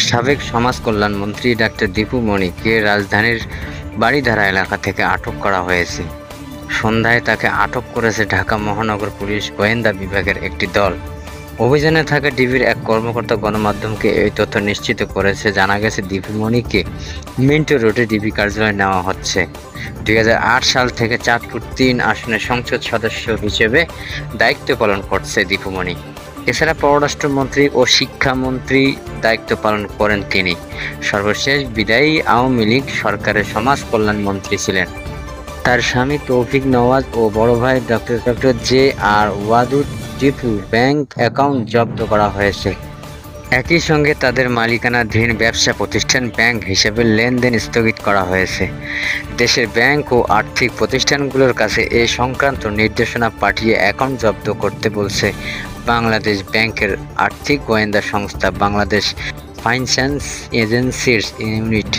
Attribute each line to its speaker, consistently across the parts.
Speaker 1: সাবেক সমাজ কল্যাণ মন্ত্রী ডাক্তার দীপু মনিকে রাজধানীর বারিধারা এলাকা থেকে আটক করা হয়েছে। সন্ধ্যায় তাকে আটক করেছে ঢাকা মহানগর পুলিশ গোয়েন্দা বিভাগের একটি দল। অভিযানে থাকা ডিবির এক কর্মকর্তা গণমাধ্যমকে এই তথ্য নিশ্চিত করেছে। জানা গেছে, দীপু মনিকে মিন্টো রোডে ডিবি কার্যালয়ে নেওয়া হচ্ছে। 2008 সাল থেকে চাঁদপুর 3 আসনের সংসদ সদস্য হিসেবে দায়িত্ব পালন করছে দীপু মনি। এছাড়া পররাষ্ট্রমন্ত্রী ও শিক্ষামন্ত্রী দায়িত্ব পালন করেন তিনি। সর্বশেষ বিদায়ী আওয়ামী লীগ সরকারের সমাজ কল্যাণ মন্ত্রী ছিলেন। তার স্বামী তৌফিক নওয়াজ ও বড় ভাই doctor J R Wadud Dipu bank account জব্দ করা হয়েছে। একই সঙ্গে তাদের মালিকানাধীন ব্যবসা প্রতিষ্ঠান ব্যাংক হিসেবে লেনদেন স্থগিত করা হয়েছে। দেশের ব্যাংক ও আর্থিক প্রতিষ্ঠানগুলোর কাছে এ সংক্রান্ত নির্দেশনা পাঠিয়ে অ্যাকাউন্ট জব্দ করতে বলছে বাংলাদেশ ব্যাংকের আর্থিক গোয়েন্দা সংস্থা বাংলাদেশ ফাইন্যান্স এজেন্সির ইউনিট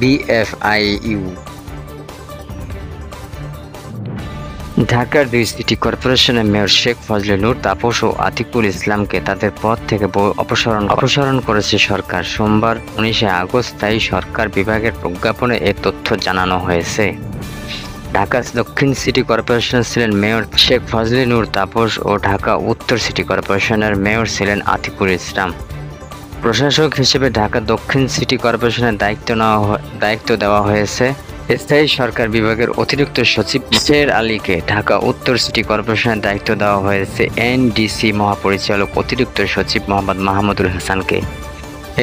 Speaker 1: BFIU। ঢাকার 2 সিটি কর্পোরেশনের মেয়র শেখ ফজলে নূর তাপস ও আতিকুল ইসলামকে তাদের পদ থেকে অপসারণ করেছে সরকার। সোমবার 19 আগস্ট তাই সরকার বিভাগের প্রজ্ঞাপনে এ তথ্য জানানো হয়েছে। ঢাকা দক্ষিণ সিটি কর্পোরেশনের ছিলেন মেয়র শেখ ফজলে নূর তাপস ও ঢাকা উত্তর সিটি কর্পোরেশনের মেয়র ছিলেন আতিকুল ইসলাম। প্রশাসক হিসেবে ঢাকা দক্ষিণ সিটি কর্পোরেশনের দায়িত্ব দেওয়া হয়েছে স্থায়ী সরকার বিভাগের অতিরিক্ত সচিব শের আলীকে। ঢাকা উত্তর সিটি কর্পোরেশনের দায়িত্ব দেওয়া হয়েছে NDC মহাপরিচালক অতিরিক্ত সচিব মোহাম্মদ মাহমুদুল হাসানকে।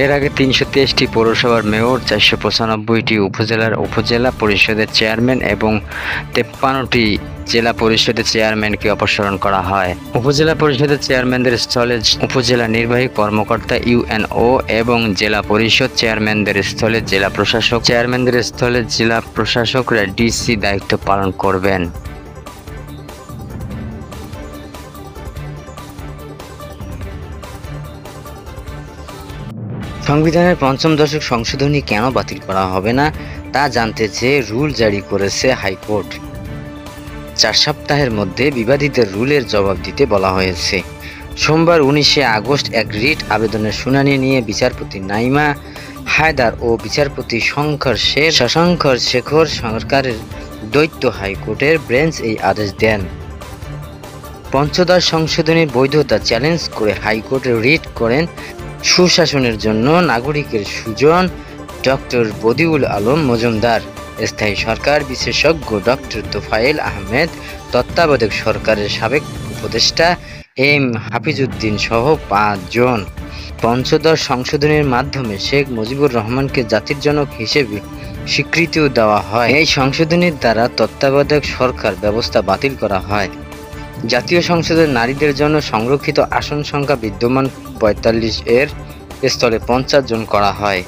Speaker 1: এর আগে 323টি পৌরসভার মেয়র, 495টি উপজেলা পরিষদের চেয়ারম্যান এবং 53টি জেলা পরিষদের চেয়ারম্যানকে অপসারণ করা হয়। উপজেলা পরিষদের চেয়ারম্যানদের স্থলে উপজেলা নির্বাহী কর্মকর্তা UNO এবং জেলা পরিষদ চেয়ারম্যানদের স্থলে জেলা প্রশাসকরা DC দায়িত্ব পালন করবেন। সংবিধানের 5ম দশক সংশোধনী কেন বাতিল করা হবে না তা জানতে চেয়ে রুল জারি করেছে হাইকোর্ট। 4 সপ্তাহের মধ্যে বিবাদিতের রুলের জবাব দিতে বলা হয়েছে। সোমবার 19 আগস্ট এক রিট আবেদনের শুনানি নিয়ে বিচারপতি নাইমা হায়দার ও বিচারপতি শশাঙ্কর শেখর সরকারের দ্বৈত হাইকোর্টের বেঞ্চ এই আদেশ দেন। পঞ্চদশ সংশোধনীর বৈধতা চ্যালেঞ্জ করে হাইকোর্টে রিট করেন সুশাসনের জন্য নাগরিকের সুজন ডক্টর বদিউল আলম মজুমদার, স্থায়ী সরকার বিশেষজ্ঞ ডক্টর তোফায়েল আহমেদ, তত্ত্বাবধায়ক সরকারের সাবেক উপদেষ্টা M হাফিজউদ্দিন সহ 5 জন। পঞ্চদশ সংশোধনীর মাধ্যমে শেখ মুজিবুর রহমানকে জাতির জনক হিসেবে স্বীকৃতিও দেওয়া হয়। এই সংশোধনীর দ্বারা তত্ত্বাবধায়ক সরকার ব্যবস্থা বাতিল করা হয়। জাতীয় সংসদে নারীদের জন্য সংরক্ষিত আসন সংখ্যা বিদ্যমান 45 এর স্থলে 50 জন করা হয়।